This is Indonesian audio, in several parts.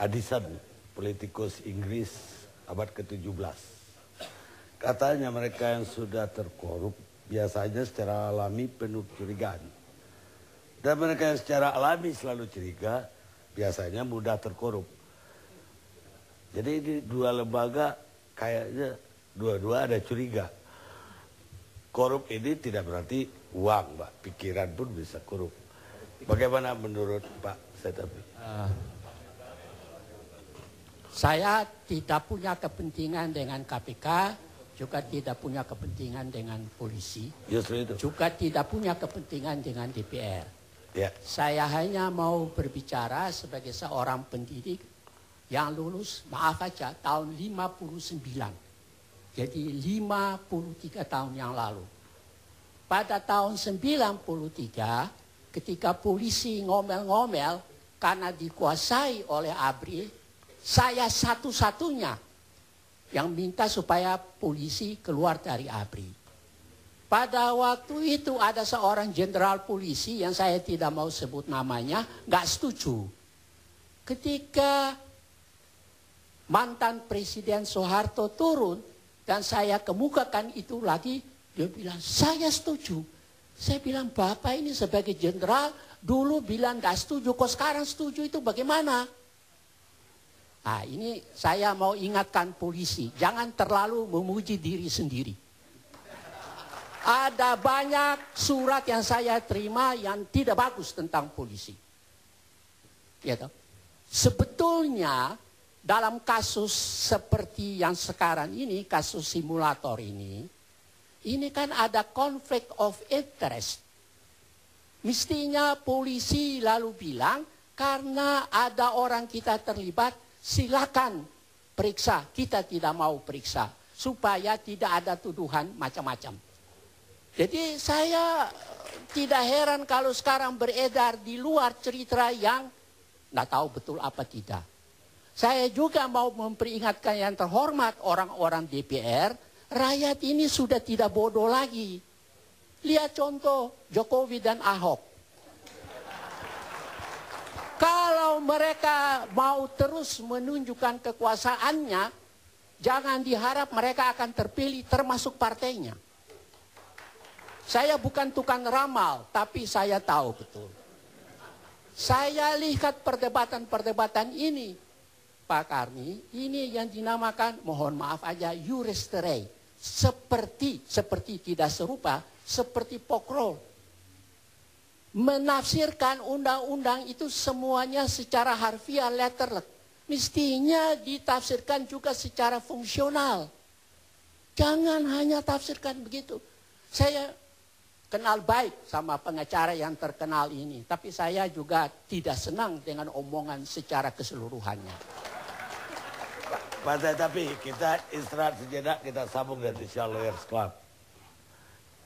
Addison, politikus Inggris abad ke-17. Katanya mereka yang sudah terkorup biasanya secara alami penuh kecurigaan. Dan mereka yang secara alami selalu curiga biasanya mudah terkorup. Jadi ini dua lembaga kayaknya dua-dua ada curiga. Korup ini tidak berarti uang, Pak. Pikiran pun bisa korup. Bagaimana menurut Pak Setapi? Saya tidak punya kepentingan dengan KPK, juga tidak punya kepentingan dengan polisi, Justru itu. juga tidak punya kepentingan dengan DPR. Ya. Saya hanya mau berbicara sebagai seorang pendidik yang lulus, maaf aja, tahun 59. Jadi 53 tahun yang lalu. Pada tahun 93, ketika polisi ngomel-ngomel karena dikuasai oleh ABRI, saya satu-satunya yang minta supaya polisi keluar dari ABRI. Pada waktu itu ada seorang jenderal polisi yang saya tidak mau sebut namanya, nggak setuju. Ketika mantan Presiden Soeharto turun dan saya kemukakan itu lagi, dia bilang, saya setuju. Saya bilang, Bapak ini sebagai jenderal dulu bilang nggak setuju, kok sekarang setuju, itu bagaimana? Nah, ini saya mau ingatkan polisi, jangan terlalu memuji diri sendiri. Ada banyak surat yang saya terima yang tidak bagus tentang polisi. Ya, toh? Sebetulnya dalam kasus seperti yang sekarang ini, kasus simulator ini kan ada konflik of interest. Mestinya polisi lalu bilang, karena ada orang kita terlibat, silakan periksa, kita tidak mau periksa, supaya tidak ada tuduhan macam-macam. Jadi saya tidak heran kalau sekarang beredar di luar cerita yang nggak tahu betul apa tidak. Saya juga mau memperingatkan yang terhormat orang-orang DPR, rakyat ini sudah tidak bodoh lagi. Lihat contoh Jokowi dan Ahok. Kalau mereka mau terus menunjukkan kekuasaannya, jangan diharap mereka akan terpilih termasuk partainya. Saya bukan tukang ramal, tapi saya tahu betul. Saya lihat perdebatan-perdebatan ini, Pak Karni, ini yang dinamakan, mohon maaf aja, iuris terei. Seperti tidak serupa, seperti pokrol. Menafsirkan undang-undang itu semuanya secara harfiah, letterlek. Mestinya ditafsirkan juga secara fungsional. Jangan hanya tafsirkan begitu. Saya kenal baik sama pengacara yang terkenal ini, tapi saya juga tidak senang dengan omongan secara keseluruhannya. Pak Setapi, kita istirahat sejenak, kita sambung dari Indonesia Lawyers Club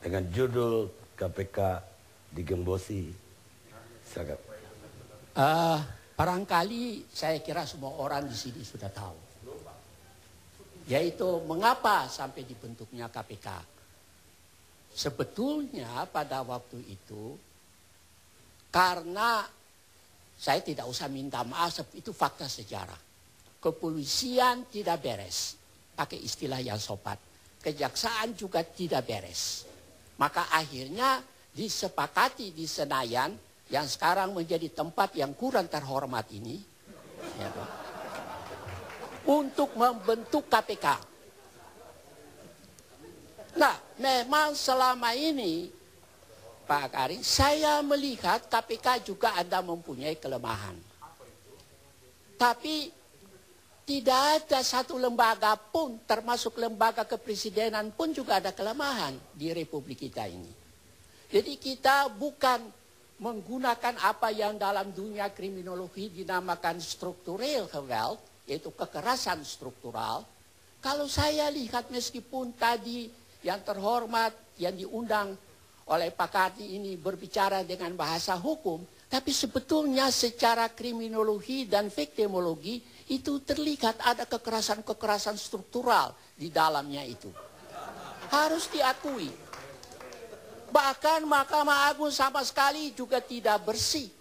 dengan judul KPK digembosi. Silakan. Barangkali saya kira semua orang di sini sudah tahu, yaitu mengapa sampai dibentuknya KPK. Sebetulnya pada waktu itu, karena saya tidak usah minta maaf, itu fakta sejarah. Kepolisian tidak beres, pakai istilah yang sopan. Kejaksaan juga tidak beres. Maka akhirnya disepakati di Senayan, yang sekarang menjadi tempat yang kurang terhormat ini, ya, untuk membentuk KPK. Nah, memang selama ini, Pak Karim, saya melihat KPK juga ada mempunyai kelemahan. Tapi tidak ada satu lembaga pun, termasuk lembaga kepresidenan pun juga ada kelemahan di Republik kita ini. Jadi kita bukan menggunakan apa yang dalam dunia kriminologi dinamakan structural geweld, yaitu kekerasan struktural. Kalau saya lihat meskipun tadi yang terhormat, yang diundang oleh Pak Karni ini berbicara dengan bahasa hukum, tapi sebetulnya secara kriminologi dan viktimologi itu terlihat ada kekerasan-kekerasan struktural di dalamnya itu. Harus diakui. Bahkan Mahkamah Agung sama sekali juga tidak bersih.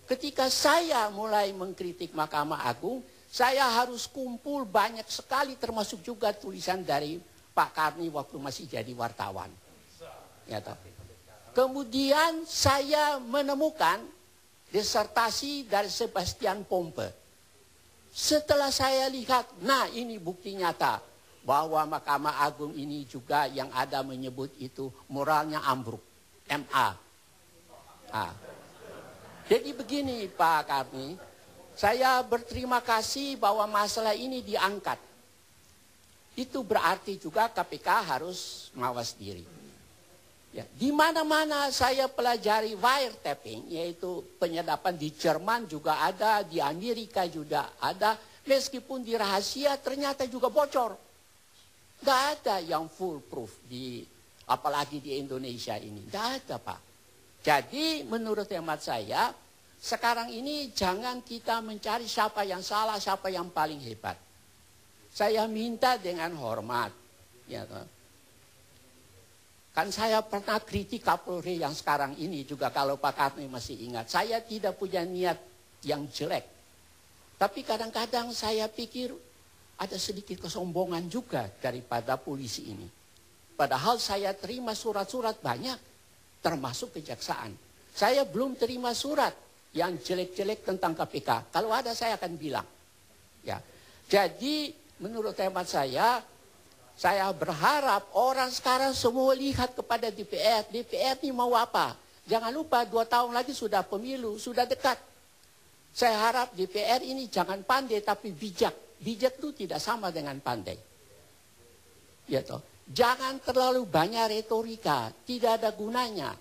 ketika saya mulai mengkritik Mahkamah Agung, saya harus kumpul banyak sekali termasuk juga tulisan dari Pak Karni waktu masih jadi wartawan. Ya, toh. Kemudian saya menemukan disertasi dari Sebastian Pompe. Setelah saya lihat, nah ini bukti nyata bahwa Mahkamah Agung ini juga yang ada menyebut itu moralnya ambruk, MA. Nah, jadi begini Pak Karni, saya berterima kasih bahwa masalah ini diangkat. Itu berarti juga KPK harus mawas diri. Ya, di mana-mana saya pelajari wiretapping, yaitu penyedapan di Jerman juga ada, di Amerika juga ada, meskipun di rahasia ternyata juga bocor. Nggak ada yang full proof, apalagi di Indonesia ini. Nggak ada Pak. Jadi menurut hemat saya, sekarang ini jangan kita mencari siapa yang salah, siapa yang paling hebat. Saya minta dengan hormat. Ya, kan saya pernah kritik Kapolri yang sekarang ini juga kalau Pak Karni masih ingat. Saya tidak punya niat yang jelek. Tapi kadang-kadang saya pikir ada sedikit kesombongan juga daripada polisi ini. Padahal saya terima surat-surat banyak, termasuk kejaksaan. Saya belum terima surat yang jelek-jelek tentang KPK. Kalau ada saya akan bilang. Ya. Jadi menurut hemat saya berharap orang sekarang semua lihat kepada DPR. DPR ini mau apa? Jangan lupa 2 tahun lagi sudah pemilu, sudah dekat. Saya harap DPR ini jangan pandai tapi bijak. Bijak itu tidak sama dengan pandai. Ya toh. Jangan terlalu banyak retorika, tidak ada gunanya.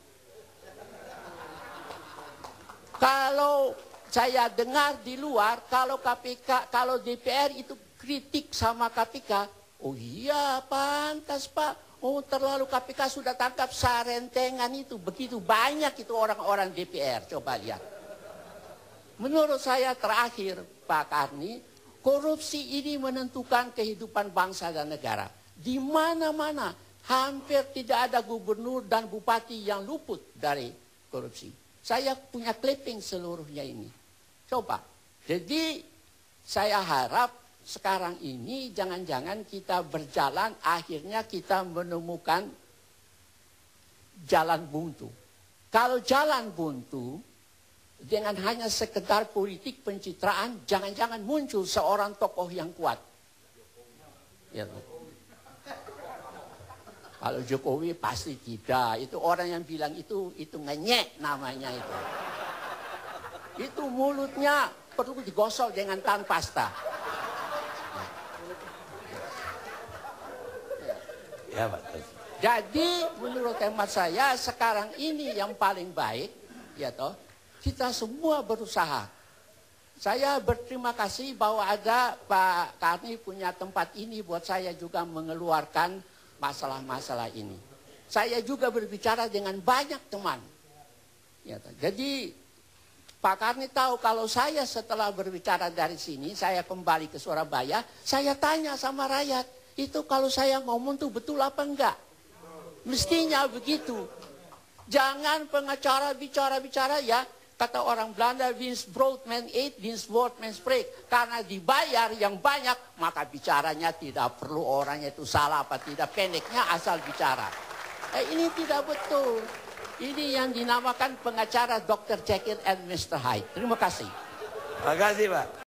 Kalau saya dengar di luar, kalau KPK, kalau DPR itu kritik sama KPK, oh iya pantas Pak, oh terlalu KPK sudah tangkap sarentengan itu, begitu banyak itu orang-orang DPR, coba lihat. Menurut saya terakhir Pak Karni, korupsi ini menentukan kehidupan bangsa dan negara. Di mana-mana hampir tidak ada gubernur dan bupati yang luput dari korupsi. Saya punya clipping seluruhnya ini. Coba, jadi saya harap sekarang ini jangan-jangan kita berjalan akhirnya kita menemukan jalan buntu. Kalau jalan buntu dengan hanya sekedar politik pencitraan, jangan-jangan muncul seorang tokoh yang kuat. Ya. Kalau Jokowi pasti tidak. Itu orang yang bilang itu ngenyek namanya itu. Itu mulutnya perlu digosok dengan tangan pasta. Ya, Pak. Jadi menurut hemat saya sekarang ini yang paling baik, ya toh, kita semua berusaha. Saya berterima kasih bahwa ada Pak Karni punya tempat ini buat saya juga mengeluarkan masalah-masalah ini. Saya juga berbicara dengan banyak teman. Ya toh. Jadi Pak Karni tahu kalau saya setelah berbicara dari sini, saya kembali ke Surabaya, saya tanya sama rakyat, itu kalau saya ngomong tuh betul apa enggak? Mestinya begitu. Jangan pengacara bicara-bicara ya. Kata orang Belanda, wins brood men eat, wins word men spreek. Karena dibayar yang banyak, maka bicaranya tidak perlu orangnya itu salah apa tidak. Pendeknya asal bicara. Ini tidak betul. Ini yang dinamakan pengacara Dr. Jekyll and Mr. Hyde. Terima kasih. Terima kasih Pak.